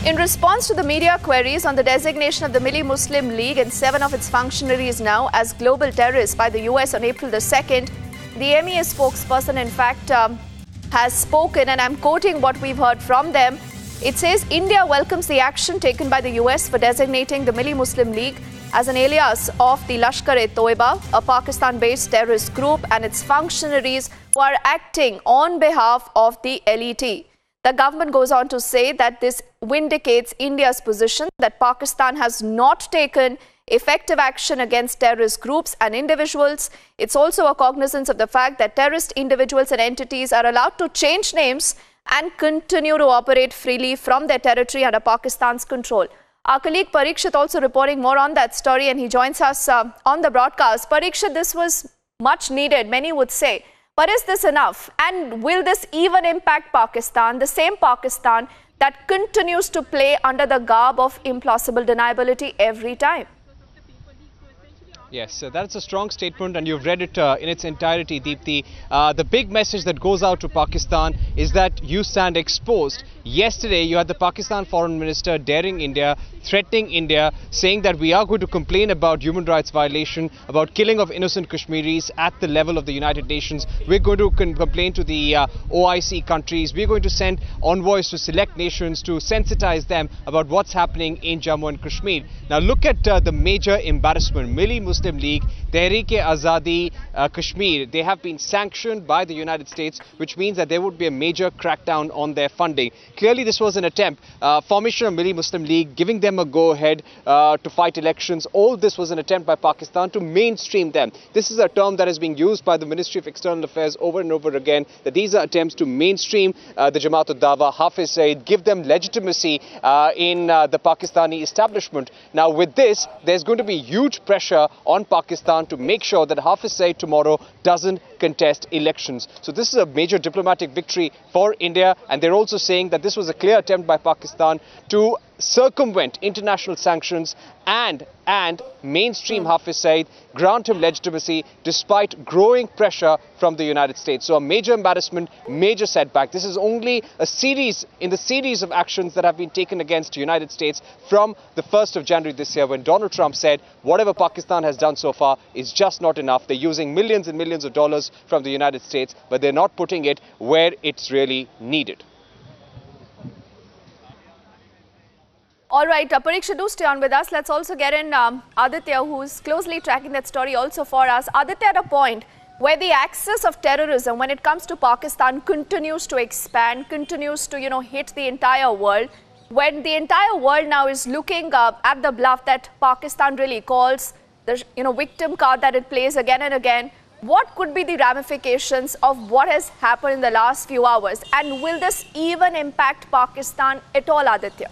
In response to the media queries on the designation of the Milli Muslim League and 7 of its functionaries now as global terrorists by the US on April the 2nd, the MEA spokesperson in fact has spoken, and I'm quoting what we've heard from them. It says, India welcomes the action taken by the US for designating the Milli Muslim League as an alias of the Lashkar-e-Toiba, a Pakistan-based terrorist group, and its functionaries who are acting on behalf of the LET. The government goes on to say that this vindicates India's position that Pakistan has not taken effective action against terrorist groups and individuals. It's also a cognizance of the fact that terrorist individuals and entities are allowed to change names and continue to operate freely from their territory under Pakistan's control. Our colleague Parikshit also reporting more on that story, and he joins us on the broadcast. Parikshit, this was much needed, many would say. But is this enough? And will this even impact Pakistan, the same Pakistan that continues to play under the garb of implausible deniability every time? Yes, that's a strong statement, and you've read it in its entirety, Deepthi. The big message that goes out to Pakistan is that you stand exposed. Yesterday, you had the Pakistan Foreign Minister daring India, threatening India, saying that we are going to complain about human rights violation, about killing of innocent Kashmiris at the level of the United Nations. We're going to complain to the OIC countries. We're going to send envoys to select nations to sensitize them about what's happening in Jammu and Kashmir. Now look at the major embarrassment. Milli Muslim League, Tehreek-e-Azadi Kashmir, they have been sanctioned by the United States, which means that there would be a major crackdown on their funding. Clearly, this was an attempt. Formation of Milli Muslim League, giving them a go-ahead to fight elections. All this was an attempt by Pakistan to mainstream them. This is a term that is being used by the Ministry of External Affairs over and over again, that these are attempts to mainstream the Jamaat ul-Dawa, Hafiz, Saeed, give them legitimacy in the Pakistani establishment. Now, with this, there's going to be huge pressure on Pakistan to make sure that Hafiz Saeed tomorrow doesn't contest elections. So this is a major diplomatic victory for India, and they're also saying that this was a clear attempt by Pakistan to circumvent international sanctions and mainstream Hafiz Saeed, grant him legitimacy despite growing pressure from the United States. So a major embarrassment, major setback. This is only a series in the series of actions that have been taken against the United States from the 1st of January this year, when Donald Trump said whatever Pakistan has done so far is just not enough. They're using millions and millions of dollars from the United States, but they're not putting it where it's really needed. All right, Parikshit, do stay on with us. Let's also get in Aditya, who's closely tracking that story also for us. Aditya, at a point where the axis of terrorism, when it comes to Pakistan, continues to expand, continues to, hit the entire world, when the entire world now is looking at the bluff that Pakistan really calls, the, victim card that it plays again and again, what could be the ramifications of what has happened in the last few hours? And will this even impact Pakistan at all, Aditya?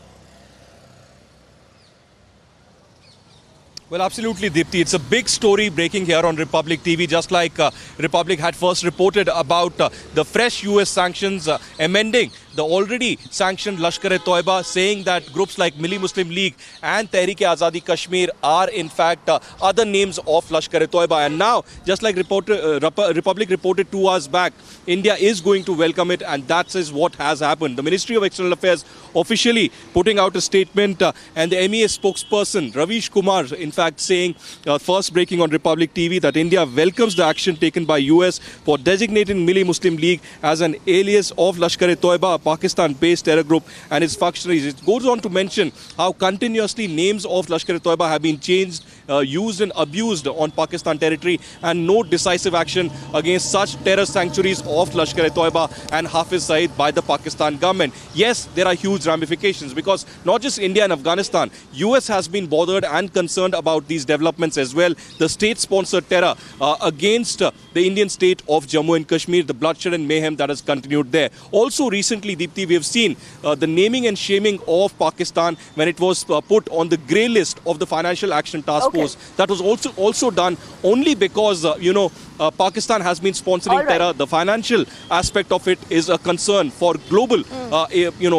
Well, absolutely, Deepthi. It's a big story breaking here on Republic TV, just like Republic had first reported about the fresh US sanctions amending the already sanctioned Lashkar-e-Toiba, saying that groups like Milli Muslim League and Tehreek-e-Azadi Kashmir are in fact other names of Lashkar-e-Toiba. And now, just like Republic reported 2 hours back, India is going to welcome it, and that is what has happened. The Ministry of External Affairs officially putting out a statement, and the MEA spokesperson Ravish Kumar in fact saying, first breaking on Republic TV, that India welcomes the action taken by US for designating Milli Muslim League as an alias of Lashkar-e-Toiba, a Pakistan-based terror group, and its functionaries. It goes on to mention how continuously names of Lashkar-e-Toiba have been changed, used and abused on Pakistan territory, and no decisive action against such terror sanctuaries of Lashkar-e-Toiba and Hafiz Saeed by the Pakistan government. Yes, there are huge ramifications, because not just India and Afghanistan, US has been bothered and concerned about these developments as well. The state-sponsored terror against the Indian state of Jammu and Kashmir, the bloodshed and mayhem that has continued there. Also recently, Deepthi, we have seen the naming and shaming of Pakistan when it was put on the grey list of the Financial Action Task Force. That was also done only because, Pakistan has been sponsoring terror. The financial aspect of it is a concern for global,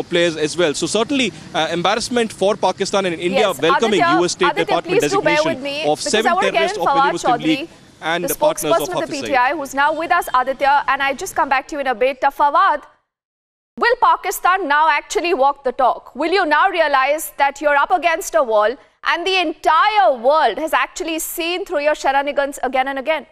players as well. So certainly embarrassment for Pakistan and India welcoming US State Department designation of 7 terrorists of Milli Muslim League and the partners of Hafiz Saeed. The PTI, who's now with us, Aditya, and I just come back to you in a bit. Fawad, Will Pakistan now actually walk the talk? Will you now realize that you're up against a wall and the entire world has actually seen through your shenanigans again and again?